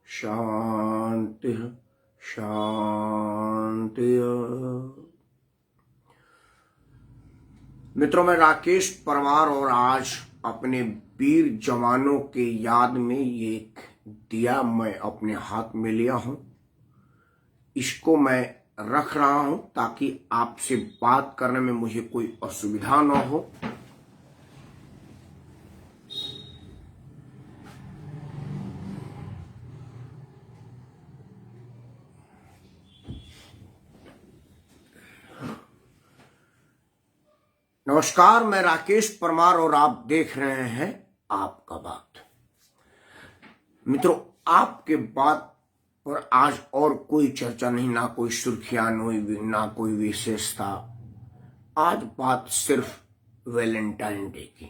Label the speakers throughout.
Speaker 1: शांति शांति। मित्रों, मैं राकेश परमार और आज अपने वीर जवानों के याद में ये एक दिया मैं अपने हाथ में लिया हूं। इसको मैं रख रहा हूं ताकि आपसे बात करने में मुझे कोई असुविधा न हो। नमस्कार, मैं राकेश परमार और आप देख रहे हैं आपका बात। मित्रों, आपके बात पर आज और कोई चर्चा नहीं, ना कोई सुर्खियां, ना कोई विशेषता। आज बात सिर्फ वैलेंटाइन डे की,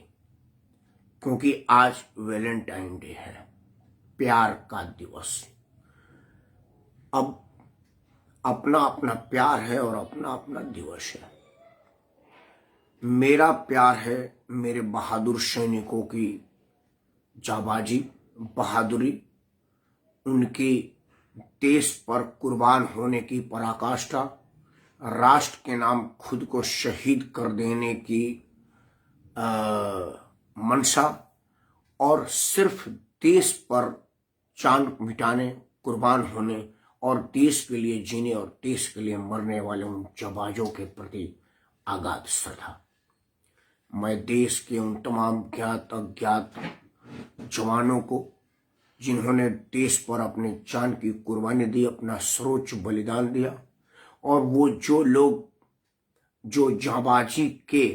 Speaker 1: क्योंकि आज वैलेंटाइन डे है, प्यार का दिवस। अब अपना अपना प्यार है और अपना अपना दिवस है। मेरा प्यार है मेरे बहादुर सैनिकों की जाबाजी, बहादुरी, उनकी देश पर कुर्बान होने की पराकाष्ठा, राष्ट्र के नाम खुद को शहीद कर देने की मंशा, और सिर्फ देश पर जान मिटाने, कुर्बान होने और देश के लिए जीने और देश के लिए मरने वाले उन जाबाजों के प्रति अगाध श्रद्धा। मैं देश के उन तमाम ज्ञात अज्ञात जवानों को, जिन्होंने देश पर अपने जान की कुर्बानी दी, अपना सर्वोच्च बलिदान दिया, और वो जो लोग जो जाबाजी के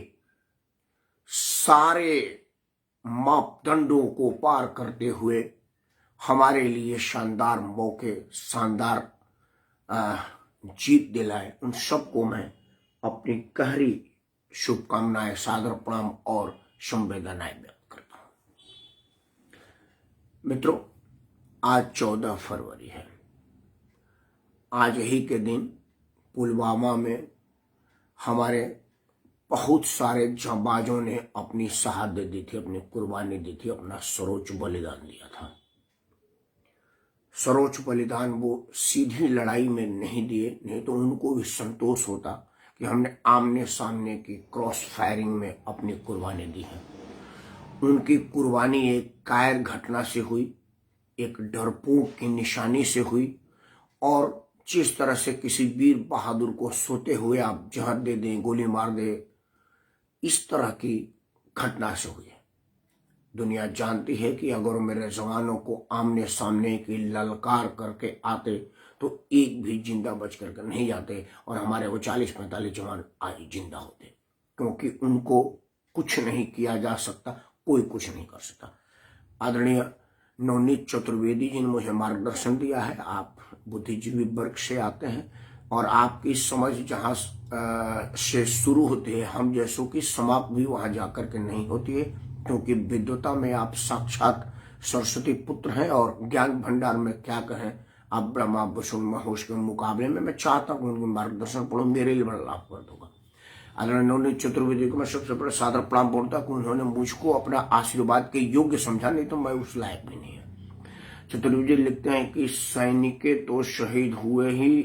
Speaker 1: सारे मापदंडों को पार करते हुए हमारे लिए शानदार मौके, शानदार जीत दिलाए, उन सबको मैं अपनी गहरी शुभकामनाएं, सादर प्रणाम और संवेदनाएं व्यक्त करता हूं। मित्रों, आज 14 फरवरी है। आज ही के दिन पुलवामा में हमारे बहुत सारे जांबाजों ने अपनी शहादत दी थी, अपनी कुर्बानी दी थी, अपना सर्वोच्च बलिदान दिया था। सर्वोच्च बलिदान वो सीधी लड़ाई में नहीं दिए, नहीं तो उनको भी संतोष होता कि हमने आमने सामने की क्रॉस फायरिंग में अपनी कुर्बानी दी है। उनकी कुर्बानी एक कायर घटना से हुई, एक डरपोक की निशानी से हुई, और जिस तरह से किसी वीर बहादुर को सोते हुए आप जहर दे दें, गोली मार दे, इस तरह की घटना से हुई है। दुनिया जानती है कि अगर मेरे जवानों को आमने सामने की ललकार करके आते तो एक भी जिंदा बच करके नहीं जाते, और हमारे वो 40-45 जवान आज जिंदा होते, क्योंकि उनको कुछ नहीं किया जा सकता, कोई कुछ नहीं कर सकता। आदरणीय नवनीत चतुर्वेदी जी ने मुझे मार्गदर्शन दिया है। आप बुद्धिजीवी वर्ग से आते हैं और आपकी समझ जहाँ से शुरू होती है, हम जैसों की समाप्त भी वहां जाकर के नहीं होती है, क्योंकि विद्वता में आप साक्षात सरस्वती पुत्र हैं, और ज्ञान भंडार में क्या कहें, आप ब्रह्मा विष्णु महेश के मुकाबले में मैं चाहता हूं उनके मार्गदर्शन पढ़ूं, मेरे लिए बड़ा लाभप्रद होगा। आदरणीय नवनीत चतुर्वेदी को मैं सबसे बड़ा सादर प्रणाम बोलता हूं, उन्होंने मुझको अपना आशीर्वाद के योग्य समझा, नहीं तो मैं उस लायक भी नहीं है। चतुर्वेदी लिखते हैं कि सैनिके तो शहीद हुए ही,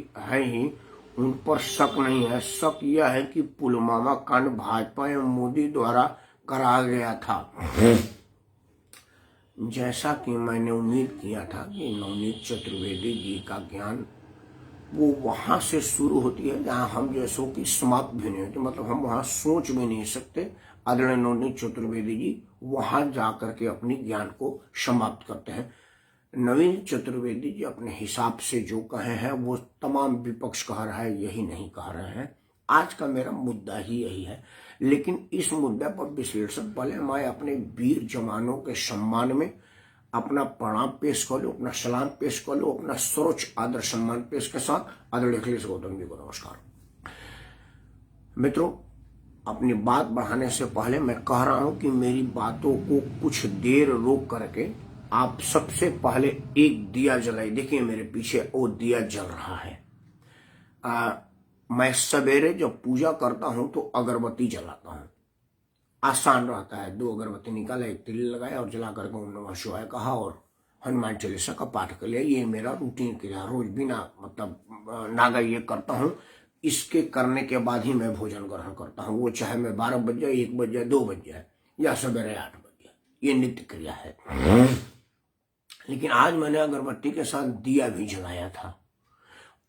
Speaker 1: उन पर शक नहीं है। शक यह है कि पुलवामा कांड भाजपा एवं मोदी द्वारा करा गया था। जैसा कि मैंने उम्मीद किया था कि नवनीत चतुर्वेदी जी का ज्ञान वो वहां से शुरू होती है जहां हम जैसों की समाप्त भी नहीं होती, मतलब हम वहां सोच भी नहीं सकते। आदरणीय नवनीत चतुर्वेदी जी वहां जाकर के अपनी ज्ञान को समाप्त करते हैं। नवीन चतुर्वेदी जी अपने हिसाब से जो कहे हैं वो तमाम विपक्ष कह रहा है, यही नहीं कह रहे हैं। आज का मेरा मुद्दा ही यही है, लेकिन इस मुद्दे पर विश्लेषण पहले मैं अपने वीर जवानों के सम्मान में अपना प्रणाम पेश कर लूं, अपना सलाम पेश कर लूं, अपना सर्वोच्च आदर सम्मान पेश के साथ आदरणीय अखिलेश गौतम जी को नमस्कार। मित्रों, अपनी बात बढ़ाने से पहले मैं कह रहा हूं कि मेरी बातों को कुछ देर रोक करके आप सबसे पहले एक दिया जलाइए। देखिए मेरे पीछे वो दिया जल रहा है। मैं सवेरे जब पूजा करता हूं तो अगरबत्ती जलाता हूं, आसान रहता है। 2 अगरबत्ती निकाला, एक तिल लगाया और जला करके ओम नमः शिवाय कहा और हनुमान चालीसा का पाठ कर लिया। ये मेरा रूटीन क्रिया, रोज बिना मतलब नागा ये करता हूँ। इसके करने के बाद ही मैं भोजन ग्रहण करता हूँ, वो चाहे मैं 12 बज जाए, 1 बज जाए, 2 बज जाए या सवेरे 8 बज जाए, ये नित्य क्रिया है। लेकिन आज मैंने अगरबत्ती के साथ दिया भी जलाया था,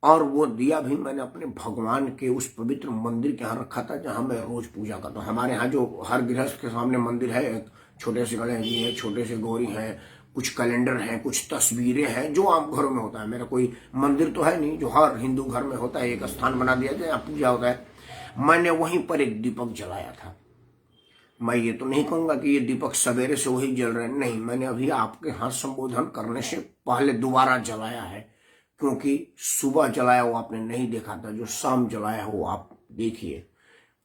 Speaker 1: और वो दिया भी मैंने अपने भगवान के उस पवित्र मंदिर के यहाँ रखा था जहाँ मैं रोज पूजा करता हूँ। हमारे यहाँ जो हर गृहस्थ के सामने मंदिर है, छोटे से गणेश जी है, छोटे से गौरी हैं, कुछ कैलेंडर हैं, कुछ तस्वीरें हैं, जो आम घरों में होता है। मेरा कोई मंदिर तो है नहीं, जो हर हिंदू घर में होता है, एक स्थान बना दिया जाए, पूजा होता है। मैंने वहीं पर एक दीपक जलाया था। मैं ये तो नहीं कहूंगा कि ये दीपक सवेरे से वही जल रहे, नहीं, मैंने अभी आपके यहाँ संबोधन करने से पहले दोबारा जलाया है, क्योंकि सुबह जलाया वो आपने नहीं देखा था, जो शाम जलाया वो आप देखिए।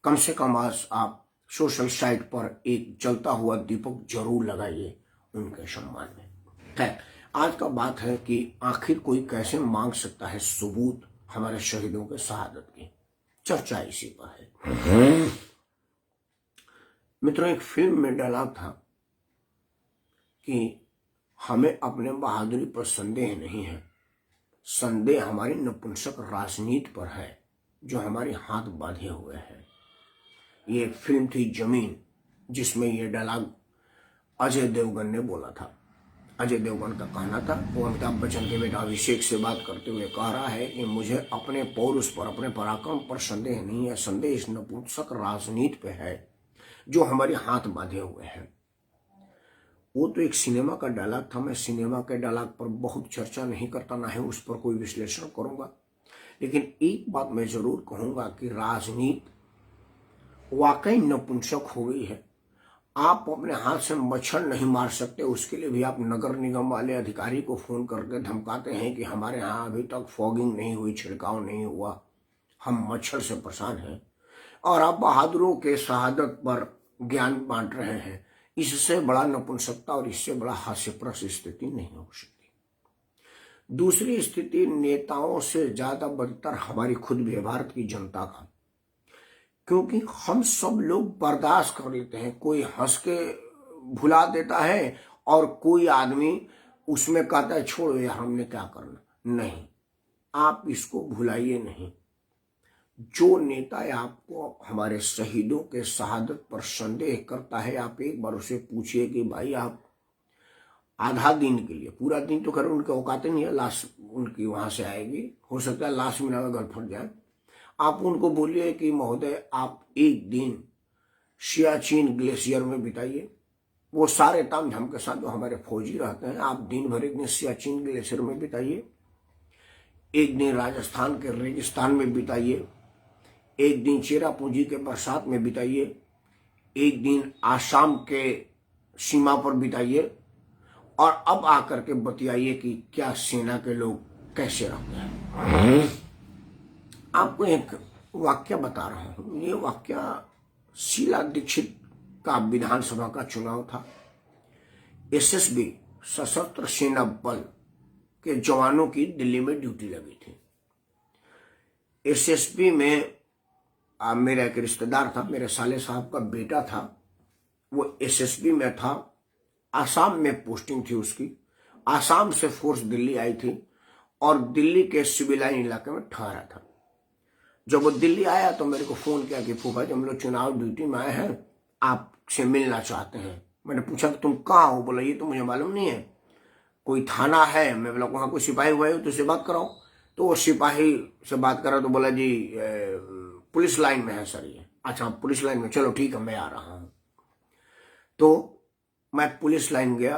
Speaker 1: कम से कम आज आप सोशल साइट पर एक जलता हुआ दीपक जरूर लगाइए उनके सम्मान में। खैर, आज का बात है कि आखिर कोई कैसे मांग सकता है सबूत हमारे शहीदों के शहादत की। चर्चा इसी पर है। मित्रों, एक फिल्म में डाला था कि हमें अपने बहादुरी पर संदेह नहीं है, संदेह हमारी नपुंसक राजनीति पर है जो हमारे हाथ बांधे हुए है। ये एक फिल्म थी जमीन, जिसमें ये डायलॉग अजय देवगन ने बोला था। अजय देवगन का कहना था, वो अमिताभ बच्चन के बेटा अभिषेक से बात करते हुए कह रहा है कि मुझे अपने पौरुष पर, अपने पराक्रम पर संदेह नहीं है, संदेह इस नपुंसक राजनीति पे है जो हमारे हाथ बांधे हुए हैं। वो तो एक सिनेमा का डायलॉग था। मैं सिनेमा के डायलॉग पर बहुत चर्चा नहीं करता, ना ही उस पर कोई विश्लेषण करूंगा। लेकिन एक बात मैं जरूर कहूंगा कि राजनीति वाकई नपुंसक हो गई है। आप अपने हाथ से मच्छर नहीं मार सकते, उसके लिए भी आप नगर निगम वाले अधिकारी को फोन करके धमकाते हैं कि हमारे यहाँ अभी तक फॉगिंग नहीं हुई, छिड़काव नहीं हुआ, हम मच्छर से परेशान हैं। और आप बहादुरों के शहादत पर ज्ञान बांट रहे हैं। इससे बड़ा नपुंसकता और इससे बड़ा हास्यप्रद स्थिति नहीं हो सकती। दूसरी स्थिति नेताओं से ज्यादा बदतर हमारी खुद भी है, भारत की जनता का। क्योंकि हम सब लोग बर्दाश्त कर लेते हैं, कोई हंस के भुला देता है और कोई आदमी उसमें कहता है छोड़ो यार हमने क्या करना। नहीं, आप इसको भुलाइए नहीं। जो नेता आपको हमारे शहीदों के शहादत पर संदेह करता है, आप एक बार उसे पूछिए कि भाई आप आधा दिन के लिए, पूरा दिन तो खैर उनके औकात नहीं है, लाश उनकी वहां से आएगी, हो सकता है लाश में गल फट जाए। आप उनको बोलिए कि महोदय आप एक दिन सियाचिन ग्लेशियर में बिताइए। वो सारे ताम झाम के साथ जो हमारे फौजी रहते हैं, आप दिन भर एक दिन सियाचिन ग्लेशियर में बिताइए, एक दिन राजस्थान के रेगिस्तान में बिताइए, एक दिन चेरापूंजी के बरसात में बिताइए, एक दिन आसाम के सीमा पर बिताइए, और अब आकर के बतियाइए कि क्या सेना के लोग कैसे रहते हैं। आपको एक वाक्य बता रहा हूं। ये वाक्य शीला दीक्षित का विधानसभा का चुनाव था। एसएसबी सशस्त्र सेना बल के जवानों की दिल्ली में ड्यूटी लगी थी। एसएसबी में मेरा एक रिश्तेदार था, मेरे साले साहब का बेटा था, वो एसएसबी में था। आसाम में पोस्टिंग थी उसकी। आसाम से फोर्स दिल्ली आई थी और दिल्ली के सिविलाइन इलाके में ठहरा था। जब वो दिल्ली आया तो मेरे को फोन किया कि फूफा जी हम लोग चुनाव ड्यूटी में आए हैं, आपसे मिलना चाहते हैं। मैंने पूछा कि तुम कहाँ हो? बोला ये तो मुझे मालूम नहीं है, कोई थाना है। मैं बोला वहां कोई सिपाही हुआ है तो उससे बात कराओ। तो वो सिपाही से बात करा तो बोला जी पुलिस लाइन में है सर ये। अच्छा पुलिस लाइन में, चलो ठीक है मैं आ रहा हूं। तो मैं पुलिस लाइन गया,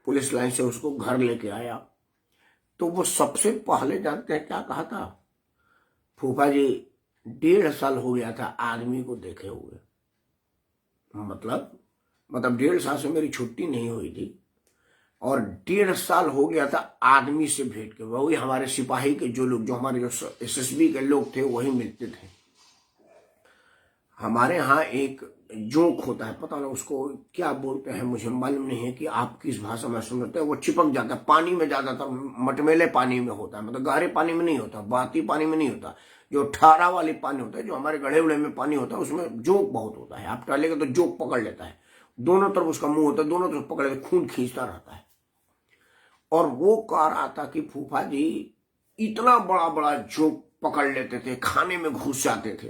Speaker 1: पुलिस लाइन से उसको घर लेके आया। तो वो सबसे पहले जानते हैं क्या कहा था? फूफा जी 1.5 साल हो गया था आदमी को देखे हुए। मतलब 1.5 साल से मेरी छुट्टी नहीं हुई थी और 1.5 साल हो गया था आदमी से भेंट के। वही हमारे सिपाही के जो लोग, जो हमारे जो एसएसबी के लोग थे वही मिलते थे। हमारे यहाँ एक जोक होता है, पता ना उसको क्या बोलते हैं, मुझे मालूम नहीं है कि आप किस भाषा में सुनते हैं। वो चिपक जाता है पानी में, ज्यादातर मटमेले पानी में होता है, मतलब गहरे पानी में नहीं होता, बाती पानी में नहीं होता। जो ठारा वाली पानी होता है, जो हमारे गढ़े उड़े में पानी होता है, उसमें जोक बहुत होता है। आप टहलेगा तो जोक पकड़ लेता है, दोनों तरफ उसका मुंह होता है, दोनों तरफ पकड़ लेता, खून खींचता रहता है। और वो कह रहा था कि फूफा जी इतना बड़ा बड़ा जोक पकड़ लेते थे, खाने में घुस जाते थे,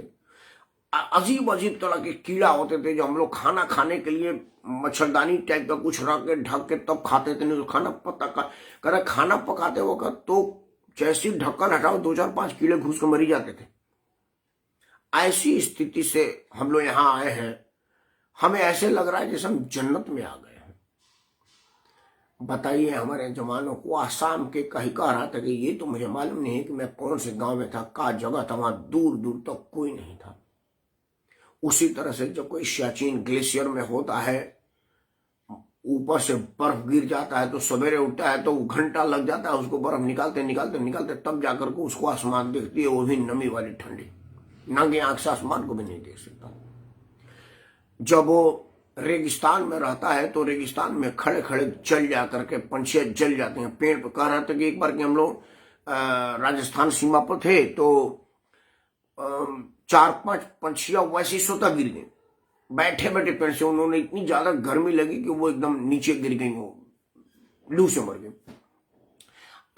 Speaker 1: अजीब अजीब तरह के कीड़ा होते थे जो हम लोग खाना खाने के लिए मच्छरदानी टाइप का कुछ रख के ढक के तब खाते थे, नहीं तो खाना कर खाना पकाते वक्त तो जैसी ढक्कन हटाओ 2-4-5 कीड़े घुस के मरी जाते थे। ऐसी स्थिति से हम लोग यहाँ आए हैं, हमें ऐसे लग रहा है जैसे हम जन्नत में आ गए हैं। बताइए, हमारे जवानों को आसाम के कहीं कह रहा था कि ये तो मुझे मालूम नहीं है कि मैं कौन से गांव में था, का जगह था, वहां दूर दूर तक कोई नहीं था। उसी तरह से जब कोई सियाचिन ग्लेशियर में होता है, ऊपर से बर्फ गिर जाता है तो सवेरे उठता है तो घंटा लग जाता है उसको बर्फ निकालते निकालते निकालते, तब जाकर के उसको आसमान दिखती है, वो भी नमी वाली ठंडी। नंगे आंख से आसमान को भी नहीं देख सकता। जब वो रेगिस्तान में रहता है तो रेगिस्तान में खड़े खड़े जल जा करके पंछियां जल जाते हैं पेड़ पर। कह रहे थे कि एक बार कि हम लोग राजस्थान सीमा पर थे तो 4-5 पंछियां वैसे स्वतः गिर गई, बैठे बैठे पेड़ से। उन्होंने इतनी ज्यादा गर्मी लगी कि वो एकदम नीचे गिर गई, वो लू से मर गई।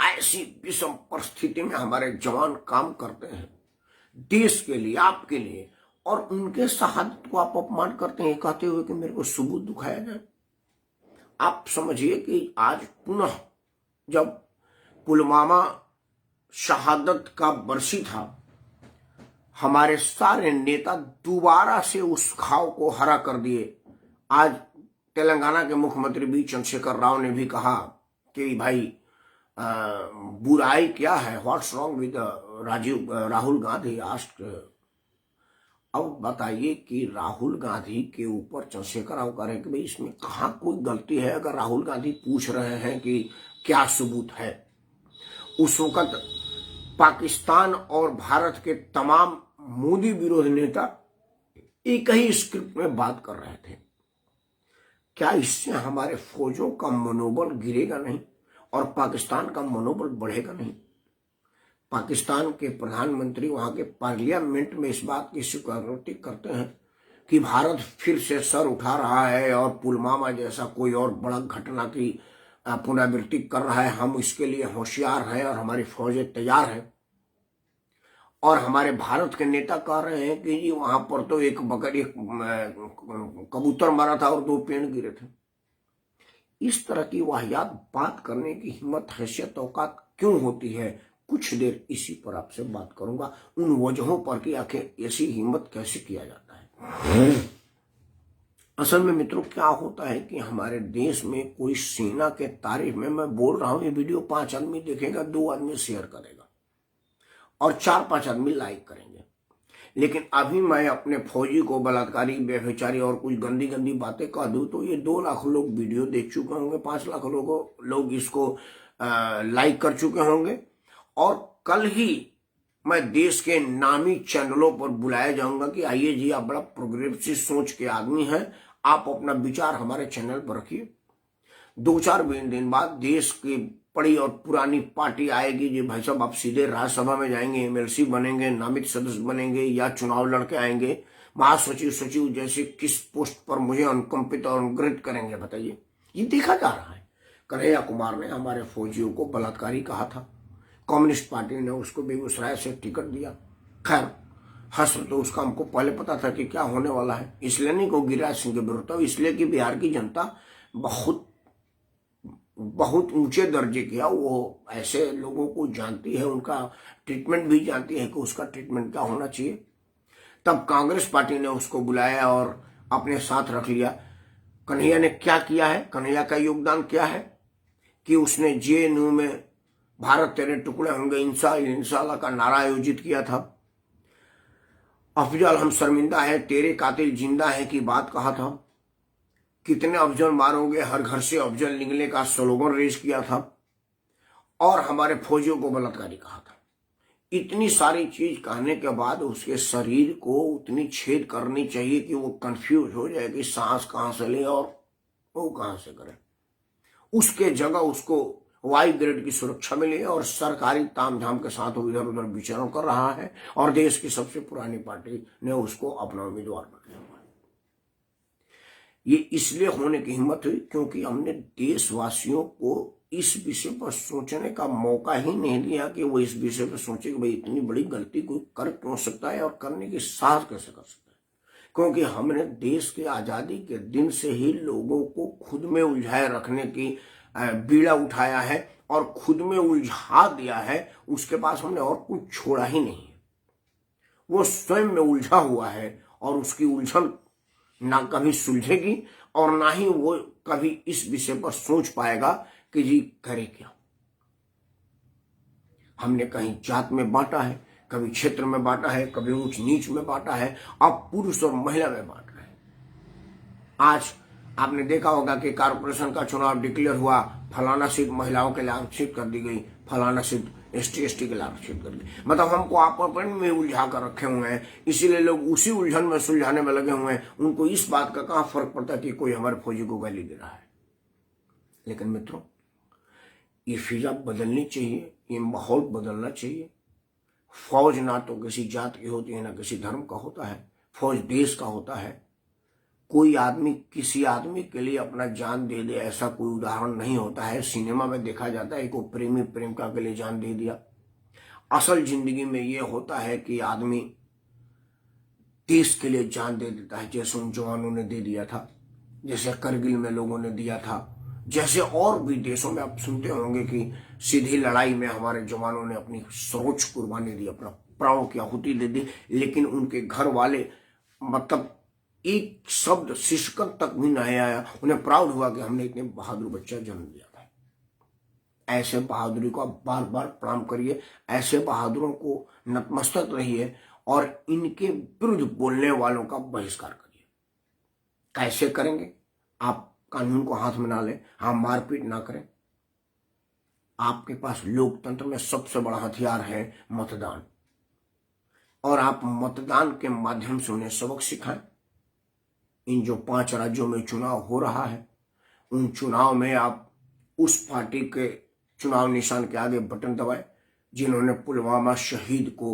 Speaker 1: ऐसी विषम परिस्थिति में हमारे जवान काम करते हैं देश के लिए, आपके लिए, और उनके शहादत को आप अपमान करते हैं कहते हुए कि मेरे को सबूत दिखाया जाए। आप समझिए कि आज पुनः जब पुलवामा शहादत का बरसी था, हमारे सारे नेता दोबारा से उस घाव को हरा कर दिए। आज तेलंगाना के मुख्यमंत्री बी चंद्रशेखर राव ने भी कहा कि भाई बुराई क्या है, what's wrong with Rahul Gandhi asked. अब बताइए कि राहुल गांधी के ऊपर चंद्रशेखर राव कह रहे हैं कि भाई इसमें कहाँ कोई गलती है। अगर राहुल गांधी पूछ रहे हैं कि क्या सबूत है, उस वक्त पाकिस्तान और भारत के तमाम मोदी विरोध नेता एक ही स्क्रिप्ट में बात कर रहे थे। क्या इससे हमारे फौजों का मनोबल गिरेगा नहीं और पाकिस्तान का मनोबल बढ़ेगा नहीं? पाकिस्तान के प्रधानमंत्री वहां के पार्लियामेंट में इस बात की स्वीकृति करते हैं कि भारत फिर से सर उठा रहा है और पुलवामा जैसा कोई और बड़ा घटना की पुनरावृत्ति कर रहा है। हम इसके लिए होशियार हैं और हमारी फौजें तैयार हैं। और हमारे भारत के नेता कह रहे हैं कि जी वहां पर तो एक कबूतर मरा था और 2 पेड़ गिरे थे। इस तरह की वाहियात बात करने की हिम्मत, हैसियत, औकात क्यों होती है? कुछ देर इसी पर आपसे बात करूंगा, उन वजहों पर कि आखिर ऐसी हिम्मत कैसे किया जाता है। असल में मित्रों क्या होता है कि हमारे देश में कोई सेना के तारीफ में मैं बोल रहा हूं, ये वीडियो 5 आदमी देखेगा, 2 आदमी शेयर करेगा और 4-5 आदमी लाइक करेंगे। लेकिन अभी मैं अपने फौजी को बलात्कारी, बेविचारी और कुछ गंदी गंदी बातें कह दूं तो ये 2 लाख लोग वीडियो देख चुके होंगे, 5 लाख लोग इसको लाइक कर चुके होंगे। और कल ही मैं देश के नामी चैनलों पर बुलाया जाऊंगा कि आइए जी, आप बड़ा प्रोग्रेसिव सोच के आदमी हैं, आप अपना विचार हमारे चैनल पर रखिए। 2-4 दिन बाद देश की बड़ी और पुरानी पार्टी आएगी जी, भाई साहब आप सीधे राज्यसभा में जाएंगे, एमएलसी बनेंगे, नामित सदस्य बनेंगे या चुनाव लड़के आएंगे, महासचिव, सचिव जैसे किस पोस्ट पर मुझे अनुकंपित और अनुग्रहित करेंगे? बताइए। ये देखा जा रहा है। कन्हैया कुमार ने हमारे फौजियों को बलात्कारी कहा था, कम्युनिस्ट पार्टी ने उसको बेगूसराय से टिकट दिया। खैर हस्र तो उसका हमको पहले पता था कि क्या होने वाला है, इसलिए नहीं को गिरिराज सिंह के विरुद्ध, इसलिए कि बिहार की जनता बहुत ऊंचे दर्जे किया, वो ऐसे लोगों को जानती है, उनका ट्रीटमेंट भी जानती है कि उसका ट्रीटमेंट क्या होना चाहिए। तब कांग्रेस पार्टी ने उसको बुलाया और अपने साथ रख लिया। कन्हैया ने क्या किया है? कन्हैया का योगदान क्या है कि उसने जेएनयू में भारत तेरे टुकड़े होंगे इंशाअल्लाह का नारा आयोजित किया था। अफजल हम शर्मिंदा है, तेरे कातिल जिंदा है की बात कहा था। कितने अफजल मारोगे, हर घर से अफजल निकले का स्लोगन रेज किया था और हमारे फौजियों को बलात्कारी कहा था। इतनी सारी चीज कहने के बाद उसके शरीर को उतनी छेद करनी चाहिए कि वो कंफ्यूज हो जाए कि सांस कहां से ले और वो कहां से करे। उसके जगह उसको वाई ग्रेड की सुरक्षा मिली और सरकारी तामझाम के साथ वो इधर उधर विचरण कर रहा है और देश की सबसे पुरानी पार्टी ने उसको अपना उम्मीदवार बनाया। ये इसलिए होने की हिम्मत हुई क्योंकि हमने देशवासियों को इस विषय पर सोचने का मौका ही नहीं दिया कि वो इस विषय पर सोचे कि भाई इतनी बड़ी गलती कोई कर क्यों सकता है और करने की साहस कैसे कर सकता है। क्योंकि हमने देश की आजादी के दिन से ही लोगों को खुद में उलझाए रखने की बीड़ा उठाया है और खुद में उलझा दिया है। उसके पास हमने और कुछ छोड़ा ही नहीं है। वो स्वयं में उलझा हुआ है और उसकी उलझन ना कभी सुलझेगी और ना ही वो कभी इस विषय पर सोच पाएगा कि जी करे क्या। हमने कहीं जात में बांटा है, कभी क्षेत्र में बांटा है, कभी ऊंच नीच में बांटा है, अब पुरुष और महिला में बांट रहे हैं। आज आपने देखा होगा कि कारपोरेशन का चुनाव डिक्लेयर हुआ, फलाना सीट महिलाओं के लिए आरक्षित कर दी गई, फलाना सीट ST/ST के लिए आरक्षित कर दी। मतलब हमको आपन में उलझा कर रखे हुए हैं, इसीलिए लोग उसी उलझन में सुलझाने में लगे हुए हैं। उनको इस बात का कहां फर्क पड़ता कि कोई हमारे फौजी को गाली दे रहा है। लेकिन मित्रों, ये फिजा बदलनी चाहिए, ये माहौल बदलना चाहिए। फौज ना तो किसी जात की होती है, ना किसी धर्म का होता है। फौज देश का होता है। कोई आदमी किसी आदमी के लिए अपना जान दे दे, ऐसा कोई उदाहरण नहीं होता है। सिनेमा में देखा जाता है कि प्रेमी प्रेमिका के लिए जान दे दिया। असल जिंदगी में ये होता है कि आदमी देश के लिए जान दे देता है, जैसे उन जवानों ने दे दिया था, जैसे करगिल में लोगों ने दिया था, जैसे और भी देशों में आप सुनते होंगे कि सीधी लड़ाई में हमारे जवानों ने अपनी सर्वोच्च कुर्बानी दी, अपना प्राणों की आहुति दे दी। लेकिन उनके घर वाले मतलब एक शब्द शिष्कत तक भी नहीं आया, उन्हें प्राउड हुआ कि हमने इतने बहादुर बच्चा जन्म दिया था। ऐसे बहादुरी को आप बार बार प्रणाम करिए, ऐसे बहादुरों को नतमस्तक रहिए और इनके विरुद्ध बोलने वालों का बहिष्कार करिए। कैसे करेंगे? आप कानून को हाथ में ना लें, हाँ मारपीट ना करें। आपके पास लोकतंत्र में सबसे बड़ा हथियार है मतदान, और आप मतदान के माध्यम से उन्हें सबक सिखाएं। इन जो 5 राज्यों में चुनाव हो रहा है, उन चुनाव में आप उस पार्टी के चुनाव निशान के आगे बटन दबाएं जिन्होंने पुलवामा शहीद को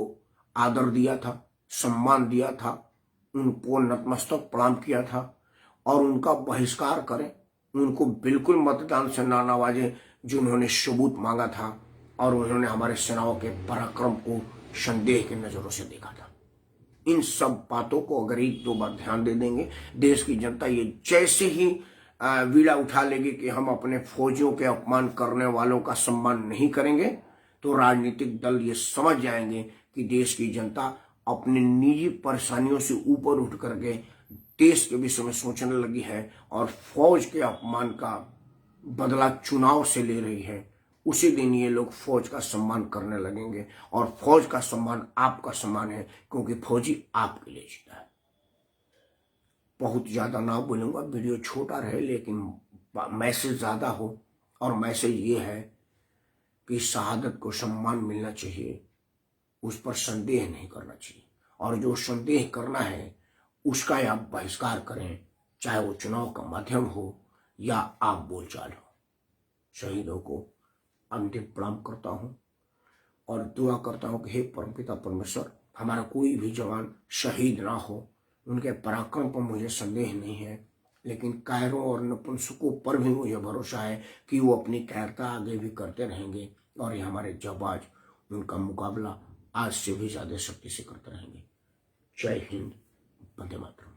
Speaker 1: आदर दिया था, सम्मान दिया था, उनको नतमस्तक प्रणाम किया था, और उनका बहिष्कार करें। उनको बिल्कुल मतदान से ना नवाजें जिन्होंने सबूत मांगा था और उन्होंने हमारे सेनाओं के पराक्रम को संदेह की नजरों से देखा था। इन सब बातों को अगर 1-2 बार ध्यान दे देंगे, देश की जनता ये जैसे ही वीड़ा उठा लेगी कि हम अपने फौजियों के अपमान करने वालों का सम्मान नहीं करेंगे, तो राजनीतिक दल ये समझ जाएंगे कि देश की जनता अपनी निजी परेशानियों से ऊपर उठ करके देश के विषय में सोचने लगी है और फौज के अपमान का बदला चुनाव से ले रही है। उसी दिन ये लोग फौज का सम्मान करने लगेंगे, और फौज का सम्मान आपका सम्मान है, क्योंकि फौजी आपके लिए जीता है। बहुत ज्यादा ना बोलूंगा, वीडियो छोटा रहे लेकिन मैसेज ज्यादा हो, और मैसेज ये है कि शहादत को सम्मान मिलना चाहिए, उस पर संदेह नहीं करना चाहिए, और जो संदेह करना है उसका आप बहिष्कार करें, चाहे वो चुनाव का माध्यम हो या आप बोलचाल हो। शहीदों को अंतिम प्रणाम करता हूं और दुआ करता हूं कि हे परमपिता परमेश्वर, हमारा कोई भी जवान शहीद ना हो। उनके पराक्रम पर मुझे संदेह नहीं है, लेकिन कायरों और नपुंसकों पर भी मुझे भरोसा है कि वो अपनी कायरता आगे भी करते रहेंगे, और ये हमारे जाबाज उनका मुकाबला आज से भी ज्यादा शक्ति से करते रहेंगे। जय हिंद, वंदे मातरम।